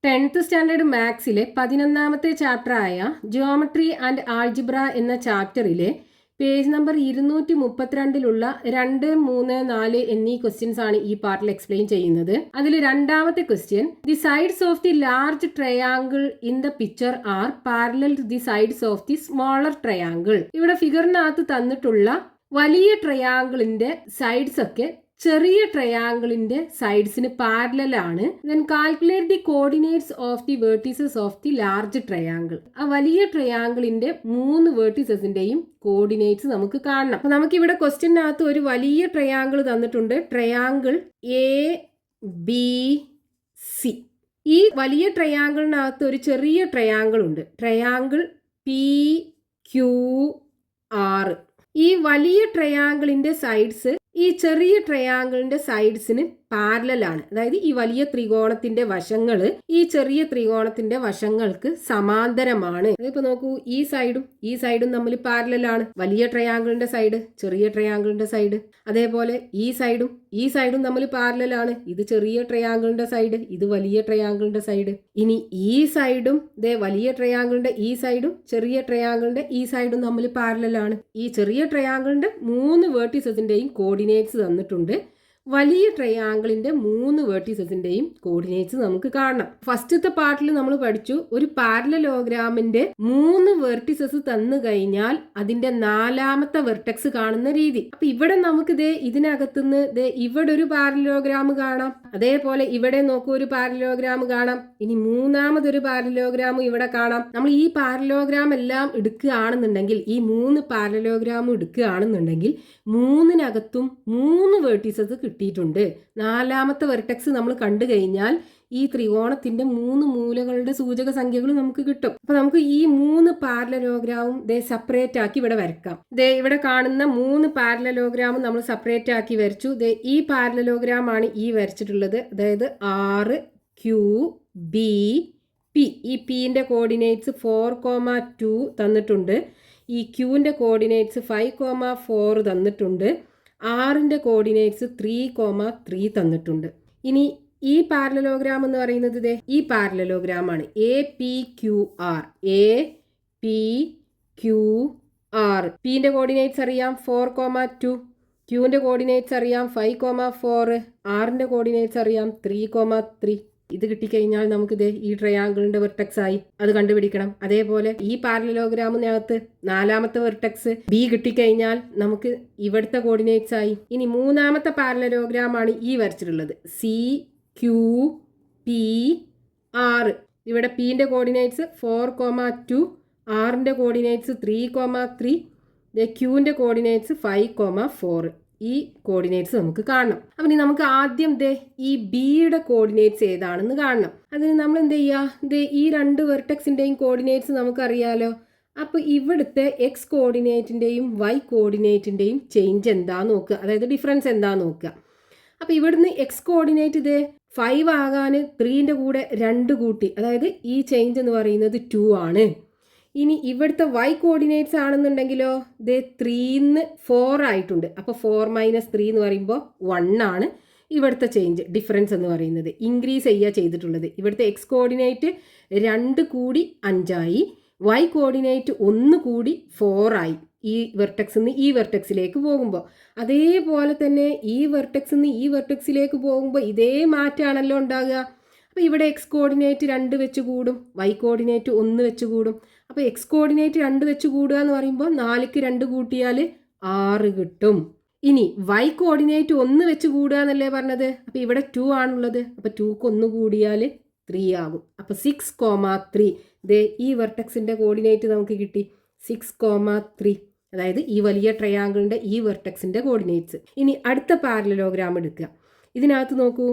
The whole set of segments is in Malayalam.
10th സ്റ്റാൻഡേർഡ് മാത്സിലെ 11ാമത്തെ ചാപ്റ്ററായ ജിയോമെട്രി ആൻഡ് ആൾജിബ്ര എന്ന ചാപ്റ്ററിലെ പേജ് നമ്പർ 232ലുള്ള 2, 3, 4 എന്നീ ക്വസ്റ്റ്യൻസ് ആണ് ഈ പാർട്ടിൽ എക്സ്പ്ലെയിൻ ചെയ്യുന്നത്. അതിൽ രണ്ടാമത്തെ question, the sides of the large triangle in the picture are parallel to the sides of the smaller triangle. ഇവിടെ ഫിഗറിനകത്ത് തന്നിട്ടുള്ള വലിയ ട്രയാങ്കിളിന്റെ സൈഡ്സ് ഒക്കെ ചെറിയ ട്രയാങ്കിളിന്റെ സൈഡ്സിന് പാരലൽ ആണ്. Then calculate the coordinates of the vertices of the large triangle. ആ വലിയ ട്രയാങ്കിളിന്റെ 3 വേർട്ടീസസിന്റെയും കോർഡിനേറ്റ്സ് നമുക്ക് കാണണം. അപ്പൊ നമുക്ക് ഇവിടെ ക്വസ്റ്റ്യനകത്ത് ഒരു വലിയ ട്രയാങ്കിൾ തന്നിട്ടുണ്ട്, ട്രയാങ്കിൾ ABC. ഈ വലിയ ട്രയാങ്കിളിനകത്ത് ഒരു ചെറിയ ട്രയാങ്കിൾ ഉണ്ട്, ട്രയാങ്കിൾ PQR. ഈ വലിയ ട്രയാങ്കിളിന്റെ സൈഡ്സ് ഈ ചെറിയ ട്രയാങ്കിളിന്റെ സൈഡ്സിന് പാരലലാണ്. അതായത് ഈ വലിയ ത്രികോണത്തിന്റെ വശങ്ങൾ ഈ ചെറിയ ത്രികോണത്തിന്റെ വശങ്ങൾക്ക് സമാന്തരമാണ്. അതിപ്പോ നോക്കൂ, ഈ സൈഡും തമ്മിൽ പാരലലാണ്. വലിയ ട്രയാങ്കിളിന്റെ സൈഡ്, ചെറിയ ട്രയാങ്കിളിന്റെ സൈഡ്. അതേപോലെ ഈ സൈഡും തമ്മിൽ പാരലലാണ്. ഇത് ചെറിയ ട്രയാങ്കിളിന്റെ സൈഡ്, ഇത് വലിയ ട്രയാങ്കിളിന്റെ സൈഡ്. ഇനി ഈ സൈഡും വലിയ ട്രയാങ്കിളിന്റെ ഈ സൈഡും ചെറിയ ട്രയാങ്കിളിന്റെ ഈ സൈഡും തമ്മിൽ പാരലലാണ്. ഈ ചെറിയ ട്രയാങ്കിളിന്റെ 3 വേർട്ടീസസിന്റെയും കോർഡിനേറ്റ്സ് തന്നിട്ടുണ്ട്. വലിയ ട്രയാങ്കിളിന്റെ 3 വേർട്ടീസസിന്റെയും കോർഡിനേറ്റ്സ് നമുക്ക് കാണണം. ഫസ്റ്റത്തെ പാർട്ടിൽ നമ്മൾ പഠിച്ചു, ഒരു പാരലലോഗ്രാമിന്റെ 3 വെർട്ടിസസ് തന്നു കഴിഞ്ഞാൽ അതിന്റെ 4ാമത്തെ വെർട്ടെക്സ് കാണുന്ന രീതി. അപ്പൊ ഇവിടെ നമുക്ക് ഇതിനകത്തുനിന്ന് ഇവിടെ ഒരു പാരലലോഗ്രാം കാണാം. അതേപോലെ ഇവിടെ നോക്കൂ, ഒരു പാരലലോഗ്രാം കാണാം. ഇനി 3ാമതൊരു പാരലലോഗ്രാം ഇവിടെ കാണാം. നമ്മൾ ഈ പാരലലോഗ്രാം എല്ലാം എടുക്കുകയാണെന്നുണ്ടെങ്കിൽ, ഈ 3 പാരലലോഗ്രാമും എടുക്കുകയാണെന്നുണ്ടെങ്കിൽ 3നകത്തും 3 വേർട്ടീസസ് കിട്ടിയിട്ടുണ്ട്. 4ാമത്തെ വെർട്ടെക്സ് നമ്മൾ കണ്ടു കഴിഞ്ഞാൽ ഈ ത്രികോണത്തിന്റെ 3 മൂലകളുടെ സൂചക സംഖ്യകൾ നമുക്ക് കിട്ടും. അപ്പൊ നമുക്ക് ഈ 3 പാരലലോഗ്രാമും സെപ്പറേറ്റ് ആക്കി ഇവിടെ വരക്കാം. ഇവിടെ കാണുന്ന 3 പാരലലോഗ്രാമും നമ്മൾ സെപ്പറേറ്റ് ആക്കി വരച്ചു. ഈ പാരലലോഗ്രാം ആണ് ഈ വരച്ചിട്ടുള്ളത്. അതായത് RQBP. ഈ Pന്റെ കോർഡിനേറ്റ്സ് 4,2 തന്നിട്ടുണ്ട്. ഈ Qന്റെ കോർഡിനേറ്റ്സ് 5,4 തന്നിട്ടുണ്ട്. ആറിന്റെ കോർഡിനേറ്റ്സ് 3,3 തന്നിട്ടുണ്ട്. ഇനി ഈ പാരലലോഗ്രാം എന്ന് പറയുന്നത് ഈ പാരലലോഗ്രാം ആണ്, APQR. Pന്റെ കോർഡിനേറ്റ്സ് അറിയാം 4,2, Qന്റെ കോർഡിനേറ്റ്സ് അറിയാം 5,4, ആറിന്റെ കോർഡിനേറ്റ്സ് അറിയാം 3,3. ഇത് കിട്ടിക്കഴിഞ്ഞാൽ നമുക്ക് ഈ ട്രയാങ്കിളിന്റെ വെർട്ടെക്സ് ആയി, അത് കണ്ടുപിടിക്കണം. അതേപോലെ ഈ പാരലലോഗ്രാമിനകത്ത് 4ാമത്തെ വെർട്ടെക്സ് B കിട്ടിക്കഴിഞ്ഞാൽ നമുക്ക് ഇവിടുത്തെ കോർഡിനേറ്റ്സ് ആയി. ഇനി 3ാമത്തെ പാരലലോഗ്രാം ആണ് ഈ വരച്ചിട്ടുള്ളത്, CQPR. ഇവിടെ Pന്റെ കോർഡിനേറ്റ്സ് 4,2, ആറിന്റെ കോർഡിനേറ്റ്സ് 3,3, Qന്റെ കോർഡിനേറ്റ്സ് 5,4. ഈ കോർഡിനേറ്റ്സ് നമുക്ക് കാണണം. അപ്പം നമുക്ക് ആദ്യം ഈ ബിയുടെ കോർഡിനേറ്റ്സ് ഏതാണെന്ന് കാണണം. അതിന് നമ്മൾ എന്ത് ചെയ്യുക, ഈ 2 വെർട്ടെക്സിന്റെയും കോർഡിനേറ്റ്സ് നമുക്കറിയാലോ. അപ്പോൾ ഇവിടുത്തെ എക്സ് കോർഡിനേറ്റിന്റെയും വൈ കോർഡിനേറ്റിന്റെയും ചേഞ്ച് എന്താ നോക്കുക, അതായത് ഡിഫറൻസ് എന്താ നോക്കുക. അപ്പോൾ ഇവിടുന്ന് എക്സ് കോർഡിനേറ്റ് 5 ആകാൻ 3ന്റെ കൂടെ 2 കൂട്ടി, അതായത് ഈ ചേഞ്ച് എന്ന് പറയുന്നത് 2 ആണ്. ഇനി ഇവിടുത്തെ വൈ കോർഡിനേറ്റ്സ് ആണെന്നുണ്ടെങ്കിലോ 3ന്ന് 4 ആയിട്ടുണ്ട്. അപ്പോൾ 4 - 3 എന്ന് പറയുമ്പോൾ 1 ആണ് ഇവിടുത്തെ ചേഞ്ച്, ഡിഫറൻസ് എന്ന് പറയുന്നത്. ഇൻക്രീസ് ചെയ്യുക ചെയ്തിട്ടുള്ളത്. ഇവിടുത്തെ എക്സ് കോർഡിനേറ്റ് 2 കൂടി 5 ആയി, വൈ കോർഡിനേറ്റ് 1 കൂടി 4 ആയി ഈ വെർട്ടെക്സിൽ നിന്ന് ഈ വെർട്ടെക്സിലേക്ക് പോകുമ്പോൾ. അതേപോലെ തന്നെ ഈ വെർട്ടെക്സിൽ നിന്ന് ഈ വെർട്ടെക്സിലേക്ക് പോകുമ്പോൾ ഇതേ മാറ്റമാണല്ലോ ഉണ്ടാകുക. അപ്പോൾ ഇവിടെ എക്സ് കോർഡിനേറ്റ് 2 വെച്ച് കൂടും, വൈ കോർഡിനേറ്റ് 1 വെച്ച് കൂടും. അപ്പോൾ എക്സ് കോർഡിനേറ്റ് 2 വെച്ച് കൂടുക എന്ന് പറയുമ്പോൾ 4ക്ക് 2 കൂട്ടിയാൽ 6 കിട്ടും. ഇനി വൈ കോർഡിനേറ്റ് 1 വെച്ച് കൂടുക എന്നല്ലേ പറഞ്ഞത്. അപ്പോൾ ഇവിടെ 2 ആണുള്ളത്. അപ്പോൾ 2ക്ക് 1 കൂടിയാൽ 3 ആകും. അപ്പോൾ 6,3. ഈ വെർട്ടെക്സിന്റെ കോർഡിനേറ്റ് നമുക്ക് കിട്ടി 6,3. അതായത് ഈ വലിയ ട്രയാങ്കിളിന്റെ ഈ വെർട്ടെക്സിന്റെ കോർഡിനേറ്റ്സ്. ഇനി അടുത്ത പാരലലോഗ്രാം എടുക്കുക. ഇതിനകത്ത് നോക്കൂ,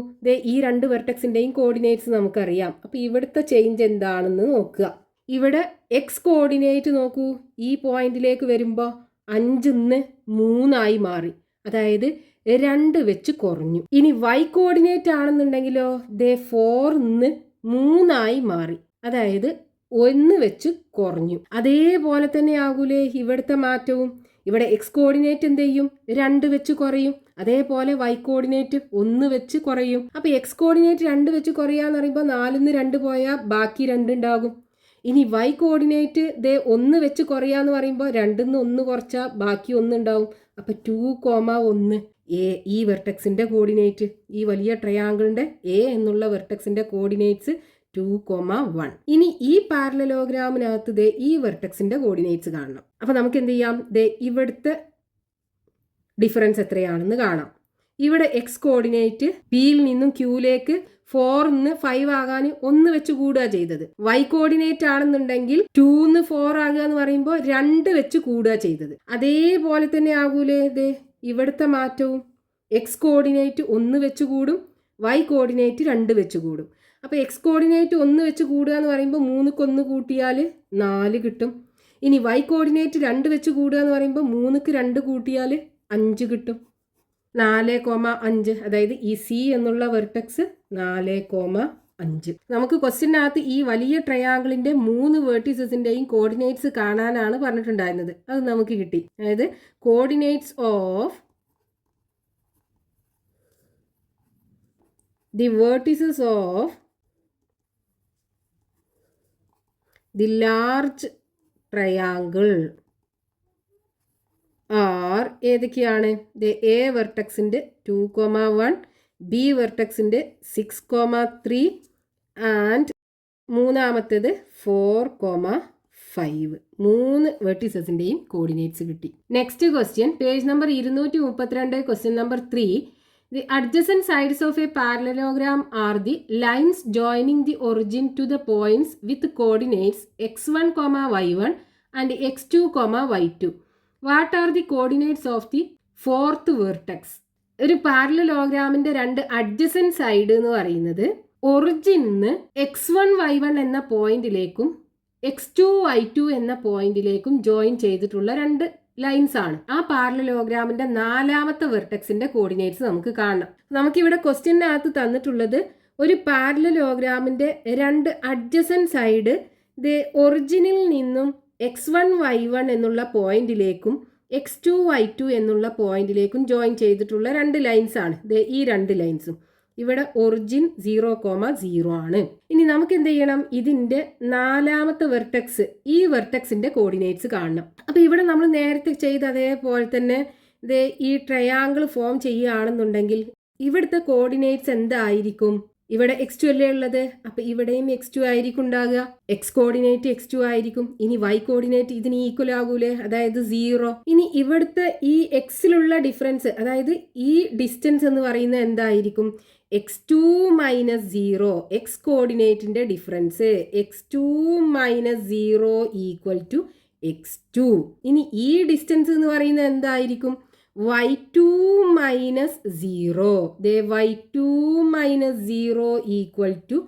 ഈ 2 വെർട്ടെക്സിന്റെയും കോർഡിനേറ്റ്സ് നമുക്കറിയാം. അപ്പോൾ ഇവിടുത്തെ ചേഞ്ച് എന്താണെന്ന് നോക്കുക. ഇവിടെ എക്സ് കോർഡിനേറ്റ് നോക്കൂ, ഈ പോയിന്റിലേക്ക് വരുമ്പോൾ 5ന്ന് 3 ആയി മാറി, അതായത് 2 വെച്ച് കുറഞ്ഞു. ഇനി വൈ കോർഡിനേറ്റ് ആണെന്നുണ്ടെങ്കിലോ 4ന്ന് 3 ആയി മാറി, അതായത് 1 വെച്ച് കുറഞ്ഞു. അതേപോലെ തന്നെ ആകൂലേ ഇവിടുത്തെ മാറ്റവും. ഇവിടെ എക്സ് കോർഡിനേറ്റ് എന്ത് ചെയ്യും? 2 വെച്ച് കുറയും. അതേപോലെ വൈ കോർഡിനേറ്റ് 1 വെച്ച് കുറയും. അപ്പോൾ എക്സ് കോർഡിനേറ്റ് 2 വെച്ച് കുറയാന്ന് പറയുമ്പോൾ 4ന്ന് 2 പോയാൽ ബാക്കി 2 ഉണ്ടാകും. ഇനി വൈ കോർഡിനേറ്റ് 1 വെച്ച് കുറയാന്ന് പറയുമ്പോൾ 2ന്ന് 1 കുറച്ചാൽ ബാക്കി 1 ഉണ്ടാവും. അപ്പോൾ 2,1 എ ഈ വെർട്ടെക്സിൻ്റെ കോർഡിനേറ്റ്, ഈ വലിയ ട്രയാങ്കിളിൻ്റെ എ എന്നുള്ള വെർട്ടെക്സിൻ്റെ കോർഡിനേറ്റ്സ് 2,1. ഇനി ഈ പാരലലോഗ്രാമിനകത്ത് ഈ വെർട്ടെക്സിൻ്റെ കോർഡിനേറ്റ്സ് കാണണം. അപ്പോൾ നമുക്ക് എന്ത് ചെയ്യാം? ഇവിടുത്തെ ഡിഫറൻസ് എത്രയാണെന്ന് കാണാം. ഇവിടെ എക്സ് കോർഡിനേറ്റ് പിയിൽ നിന്നും ക്യൂയിലേക്ക് 4ന്ന് 5 ആകാൻ 1 വെച്ച് കൂടുക ചെയ്തത്. വൈ കോർഡിനേറ്റ് ആണെന്നുണ്ടെങ്കിൽ 2ന്ന് 4 ആകുക എന്ന് പറയുമ്പോൾ 2 വെച്ച് കൂടുക ചെയ്തത്. അതേപോലെ തന്നെ ആകൂലേ ഇവിടുത്തെ മാറ്റവും? എക്സ് കോർഡിനേറ്റ് 1 വെച്ച് കൂടും, വൈ കോർഡിനേറ്റ് 2 വെച്ച് കൂടും. അപ്പോൾ എക്സ് കോർഡിനേറ്റ് 1 വെച്ച് കൂടുക എന്ന് പറയുമ്പോൾ 3ക്ക് 1 കൂട്ടിയാൽ 4 കിട്ടും. ഇനി വൈ കോർഡിനേറ്റ് 2 വെച്ച് കൂടുക എന്ന് പറയുമ്പോൾ 3ക്ക് 2 കൂട്ടിയാൽ 5 കിട്ടും. 4,5 അതായത് ഈ സി എന്നുള്ള വെർട്ടെക്സ് 4,5. നമുക്ക് ക്വസ്റ്റ്യനകത്ത് ഈ വലിയ ട്രയാങ്കിളിൻ്റെ 3 വേർട്ടീസസിൻ്റെയും കോർഡിനേറ്റ്സ് കാണാനാണ് പറഞ്ഞിട്ടുണ്ടായിരുന്നത്. അത് നമുക്ക് കിട്ടി. അതായത് coordinates of the vertices of the large triangle are ഏതൊക്കെയാണ്? എ വെർട്ടെക്സിൻ്റെ 2,1, ബി വെർട്ടെക്സിൻ്റെ 6,3 ആൻഡ് മൂന്നാമത്തേത് 4,5. 3 വെർട്ടീസസിൻ്റെയും കോർഡിനേറ്റ്സ് കിട്ടി. Next question, page number 232, question number 3. The adjacent sides of a parallelogram are the lines joining the origin to the points with coordinates x1, y1 and x2, y2. What are the coordinates of the fourth vertex? ഒരു പാരലലോഗ്രാമിൻ്റെ 2 അഡ്ജസൻറ്റ് സൈഡ് എന്ന് പറയുന്നത് ഒറിജിനിന്ന് x1, y1 എന്ന പോയിന്റിലേക്കും x2, y2 എന്ന പോയിന്റിലേക്കും ജോയിൻ ചെയ്തിട്ടുള്ള 2 ലൈൻസ് ആണ്. ആ പാരലലോഗ്രാമിൻ്റെ 4ാമത്തെ വെർട്ടെക്സിൻ്റെ കോർഡിനേറ്റ്സ് നമുക്ക് കാണണം. നമുക്കിവിടെ ക്വസ്റ്റ്യനകത്ത് തന്നിട്ടുള്ളത് ഒരു പാരലലോഗ്രാമിൻ്റെ 2 അഡ്ജസൻറ്റ് സൈഡ് ഒറിജിനിൽ നിന്നും x1, y1 എന്നുള്ള പോയിന്റിലേക്കും x2, y2 എന്നുള്ള പോയിന്റിലേക്കും ജോയിൻ ചെയ്തിട്ടുള്ള 2 ലൈൻസ് ആണ്. ഈ 2 ലൈൻസും ഇവിടെ ഒറിജിൻ 0,0 ആണ്. ഇനി നമുക്ക് എന്ത് ചെയ്യണം? ഇതിൻ്റെ 4ാമത്തെ വെർട്ടെക്സ്, ഈ വെർട്ടെക്സിൻ്റെ കോർഡിനേറ്റ്സ് കാണണം. അപ്പോൾ ഇവിടെ നമ്മൾ നേരത്തെ ചെയ്ത അതേപോലെ തന്നെ ഈ ട്രയാങ്കിൾ ഫോം ചെയ്യുകയാണെന്നുണ്ടെങ്കിൽ ഇവിടുത്തെ കോർഡിനേറ്റ്സ് എന്തായിരിക്കും? ഇവിടെ x2 അല്ലേ ഉള്ളത്, അപ്പോൾ ഇവിടെയും x2 ആയിരിക്കും ഉണ്ടാകുക. എക്സ് കോർഡിനേറ്റ് x2 ആയിരിക്കും. ഇനി y കോർഡിനേറ്റ് ഇതിന് ഈക്വൽ ആകൂലേ, അതായത് 0. ഇനി ഇവിടുത്തെ ഈ എക്സിലുള്ള ഡിഫറൻസ്, അതായത് ഈ ഡിസ്റ്റൻസ് എന്ന് പറയുന്നത് എന്തായിരിക്കും? x2 - 0. എക്സ് കോർഡിനേറ്റിൻ്റെ ഡിഫറൻസ് x2 - 0 = x2. ഇനി ഈ ഡിസ്റ്റൻസ് എന്ന് പറയുന്നത് എന്തായിരിക്കും? y2 - 0. y2 - 0 =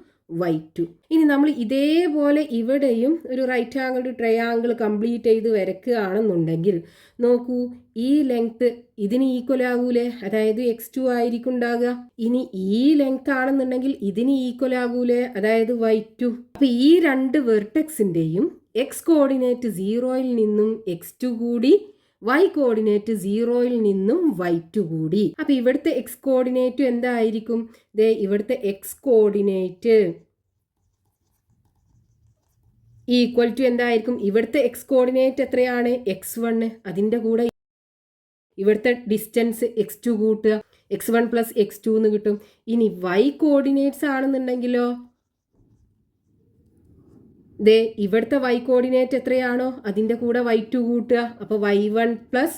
y2. ഇനി നമ്മൾ ഇതേപോലെ ഇവിടെയും ഒരു റൈറ്റ് ആംഗിൾ ട്രയാങ്കിൾ കംപ്ലീറ്റ് ചെയ്ത് വരയ്ക്കുകയാണെന്നുണ്ടെങ്കിൽ നോക്കൂ, ഈ ലെങ്ത് ഇതിന് ഈക്വൽ ആകൂലേ, അതായത് x2 ആയിരിക്കും ഉണ്ടാകുക. ഇനി ഈ ലെങ്ത് ആണെന്നുണ്ടെങ്കിൽ ഇതിന് ഈക്വൽ ആകൂലേ, അതായത് y2. അപ്പോൾ ഈ 2 വെർട്ടെക്സിൻ്റെയും എക്സ് കോർഡിനേറ്റ് 0ൽ നിന്നും x2 കൂടി, y കോർഡിനേറ്റ് 0ൽ നിന്നും y2 കൂടി. അപ്പോൾ ഇവിടുത്തെ എക്സ് കോർഡിനേറ്റ് എന്തായിരിക്കും? ഇവിടുത്തെ എക്സ് കോർഡിനേറ്റ് ഈക്വൽ ടു എന്തായിരിക്കും? ഇവിടുത്തെ എക്സ് കോർഡിനേറ്റ് എത്രയാണ്? x1. അതിൻ്റെ കൂടെ ഇവിടുത്തെ ഡിസ്റ്റൻസ് x2 കൂട്ടുക, x1 + x2 എന്ന് കിട്ടും. ഇനി y കോർഡിനേറ്റ്സ് ആണെന്നുണ്ടെങ്കിലോ ഇവിടുത്തെ y കോർഡിനേറ്റ് എത്രയാണോ അതിൻ്റെ കൂടെ y2 കൂട്ടുക, അപ്പോൾ y1 +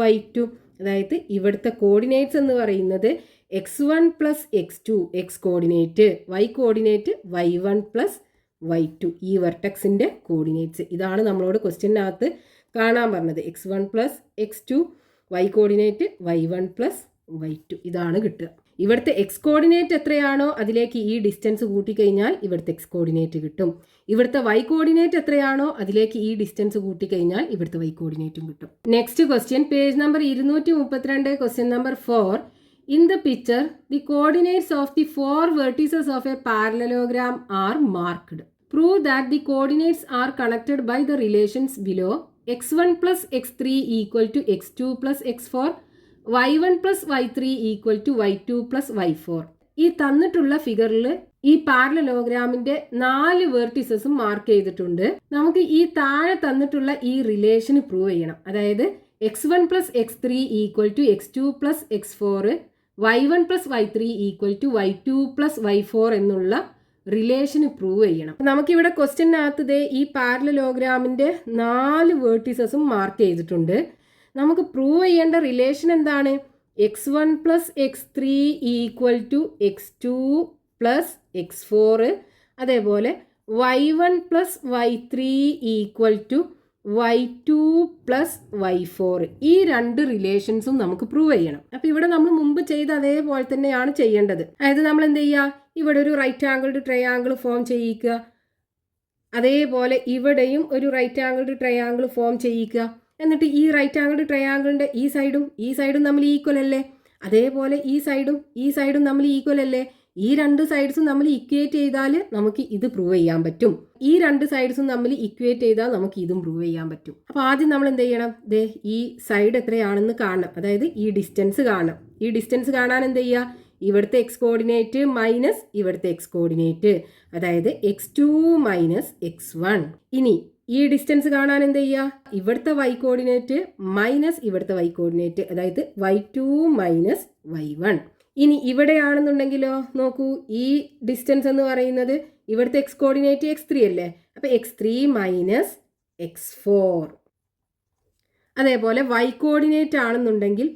y2. അതായത് ഇവിടുത്തെ കോർഡിനേറ്റ്സ് എന്ന് പറയുന്നത് x1 + x2 X coordinate, y coordinate y1 + y2. ഈ വെർട്ടെക്സിൻ്റെ കോർഡിനേറ്റ്സ് ഇതാണ് നമ്മളോട് ക്വസ്റ്റ്യനകത്ത് കാണാൻ പറഞ്ഞത്. x1 + x2, y coordinate y1 + y2. ഇതാണ് കിട്ടുക. ഇവിടുത്തെ എക്സ് കോർഡിനേറ്റ് എത്രയാണോ അതിലേക്ക് ഈ ഡിസ്റ്റൻസ് കൂട്ടിക്കഴിഞ്ഞാൽ ഇവിടുത്തെ എക്സ് കോർഡിനേറ്റ് കിട്ടും. ഇവിടുത്തെ വൈ കോർഡിനേറ്റ് എത്രയാണോ അതിലേക്ക് ഈ ഡിസ്റ്റൻസ് കൂട്ടിക്കഴിഞ്ഞാൽ ഇവിടുത്തെ വൈ കോർഡിനേറ്റും കിട്ടും. Next question, page number 232, question number 4. In the picture the coordinates of the 4 vertices of A parallelogram R marked. Prove that the coordinates are connected by the relations below x1 plus x3 equal to x2 plus x4, y1 plus y3 equal to y2 plus y4. ഈ തന്നിട്ടുള്ള ഫിഗറിൽ ഈ പാരലലോഗ്രാമിന്റെ 4 വെർട്ടിസസും മാർക്ക് ചെയ്തിട്ടുണ്ട്. നമുക്ക് ഈ താഴെ തന്നിട്ടുള്ള ഈ റിലേഷൻ പ്രൂവ് ചെയ്യണം. അതായത് x1 plus x3 equal to x2 plus x4, y1 plus y3 equal to y2 plus y4 എന്നുള്ള റിലേഷന് പ്രൂവ് ചെയ്യണം. നമുക്കിവിടെ ക്വസ്റ്റ്യനകത്ത് ഈ പാരലലോഗ്രാമിന്റെ 4 വെർട്ടിസസും മാർക്ക് ചെയ്തിട്ടുണ്ട്. നമുക്ക് പ്രൂവ് ചെയ്യേണ്ട റിലേഷൻ എന്താണ്? x1 plus x3 equal to x2 plus x4, അതേപോലെ y1 plus y3 equal to y2 plus y4. ഈ 2 റിലേഷൻസും നമുക്ക് പ്രൂവ് ചെയ്യണം. അപ്പോൾ ഇവിടെ നമ്മൾ മുമ്പ് ചെയ്ത അതേപോലെ തന്നെയാണ് ചെയ്യേണ്ടത്. അതായത് നമ്മൾ എന്ത് ചെയ്യുക? ഇവിടെ ഒരു റൈറ്റ് ആംഗിൾഡ് ട്രയാങ്കിൾ ഫോം ചെയ്യിക്കുക. അതേപോലെ ഇവിടെയും ഒരു റൈറ്റ് ആംഗിൾഡ് ട്രയാങ്കിൾ ഫോം ചെയ്യിക്കുക. എന്നിട്ട് ഈ റൈറ്റ് ആംഗിൾഡ് ട്രയാങ്കിളിൻ്റെ ഈ സൈഡും നമ്മൾ ഈക്വൽ അല്ലേ? അതേപോലെ ഈ സൈഡും നമ്മൾ ഈക്വൽ അല്ലേ? ഈ 2 സൈഡ്സും നമ്മൾ ഇക്വേറ്റ് ചെയ്താൽ നമുക്ക് ഇത് പ്രൂവ് ചെയ്യാൻ പറ്റും. ഈ 2 സൈഡ്സും നമ്മൾ ഇക്വേറ്റ് ചെയ്താൽ നമുക്ക് ഇതും പ്രൂവ് ചെയ്യാൻ പറ്റും. അപ്പോൾ ആദ്യം നമ്മൾ എന്ത് ചെയ്യണം? ഈ സൈഡ് എത്രയാണെന്ന് കാണണം. അതായത് ഈ ഡിസ്റ്റൻസ് കാണണം. ഈ ഡിസ്റ്റൻസ് കാണാൻ എന്ത് ചെയ്യുക? ഇവിടുത്തെ എക്സ് കോർഡിനേറ്റ് മൈനസ് ഇവിടുത്തെ എക്സ് കോർഡിനേറ്റ്, അതായത് x2 മൈനസ് x1. ഇനി ഈ ഡിസ്റ്റൻസ് കാണാൻ എന്ത് ചെയ്യുക? ഇവിടുത്തെ y കോർഡിനേറ്റ് മൈനസ് ഇവിടുത്തെ y കോർഡിനേറ്റ്, അതായത് y2 മൈനസ് y1. ഇനി ഇവിടെയാണെന്നുണ്ടെങ്കിലോ നോക്കൂ, ഈ ഡിസ്റ്റൻസ് എന്ന് പറയുന്നത് ഇവിടുത്തെ എക്സ് കോർഡിനേറ്റ് x3 അല്ലേ? അപ്പോൾ x3 മൈനസ് x4. അതേപോലെ y കോർഡിനേറ്റ് ആണെന്നുണ്ടെങ്കിൽ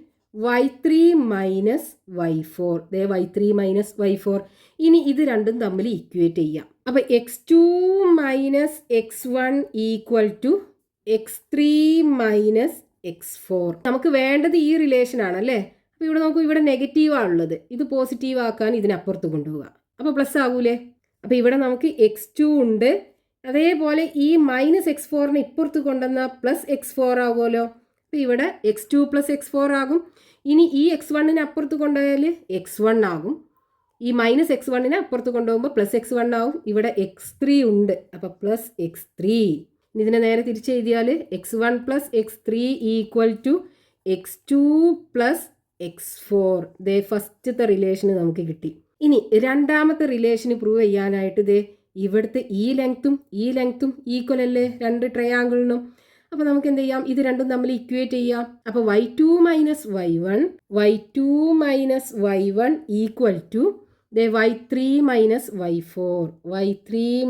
y3 minus y4. y3 minus y4. ഇനി ഇത് രണ്ടും തമ്മിൽ ഇക്വേറ്റ് ചെയ്യാം. അപ്പോൾ x2 minus x1 equal to x3 minus x4. നമുക്ക് വേണ്ടത് ഈ റിലേഷൻ ആണല്ലേ? അപ്പോൾ ഇവിടെ നോക്കൂ, ഇവിടെ നെഗറ്റീവാണ് ഉള്ളത്. ഇത് പോസിറ്റീവ് ആക്കാൻ ഇതിനപ്പുറത്ത് കൊണ്ടുപോവുക. അപ്പോൾ പ്ലസ് ആകൂലേ? അപ്പോൾ ഇവിടെ നമുക്ക് x2 ഉണ്ട്. അതേപോലെ ഈ മൈനസ് x4നെ ഇപ്പുറത്ത് കൊണ്ടുവന്നാൽ പ്ലസ് x4 ആകുമല്ലോ. അപ്പോൾ ഇവിടെ x2 പ്ലസ് x4 ആകും. ഇനി ഈ x1നെ അപ്പുറത്ത് കൊണ്ടുപോയാൽ x1 ആകും. ഈ മൈനസ് x1നെ അപ്പുറത്ത് കൊണ്ടുപോകുമ്പോൾ പ്ലസ് x1 ആകും. ഇവിടെ x3 ഉണ്ട്, അപ്പോൾ പ്ലസ് x3. ഇതിനെ നേരെ തിരിച്ച് എഴുതിയാൽ x1 plus x3 equal to x2 plus x4. ഫസ്റ്റത്തെ റിലേഷന് നമുക്ക് കിട്ടി. ഇനി രണ്ടാമത്തെ റിലേഷന് പ്രൂവ് ചെയ്യാനായിട്ട് ഇവിടുത്തെ ഈ ലെങ്ത്തും ഈക്വൽ അല്ലേ 2 ട്രയാങ്കിളിനും? അപ്പോൾ നമുക്ക് എന്ത് ചെയ്യാം? ഇത് രണ്ടും തമ്മിൽ ഇക്വേറ്റ് ചെയ്യാം. അപ്പോൾ y2 minus y1 equal to y3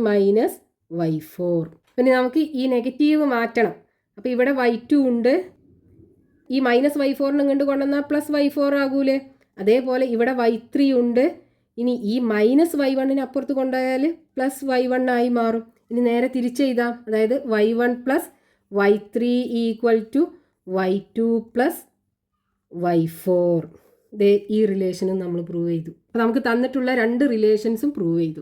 minus y4. പിന്നെ നമുക്ക് ഈ നെഗറ്റീവ് മാറ്റണം. അപ്പോൾ ഇവിടെ y2 ഉണ്ട്. ഈ മൈനസ് y4നെ ഇങ്ങോട്ട് കൊണ്ടുവന്നാൽ പ്ലസ് y4 ആകൂലേ? അതേപോലെ ഇവിടെ y3 ഉണ്ട്. ഇനി ഈ മൈനസ് y1നെ അപ്പുറത്ത് കൊണ്ടുപോയാൽ പ്ലസ് y1 ആയി മാറും. ഇനി നേരെ തിരിച്ച് എഴുതാം. അതായത് y1 plus y3 equal to y2 plus y4. ഈ റിലേഷനും നമ്മൾ പ്രൂവ് ചെയ്തു. അപ്പോൾ നമുക്ക് തന്നിട്ടുള്ള 2 റിലേഷൻസും പ്രൂവ് ചെയ്തു.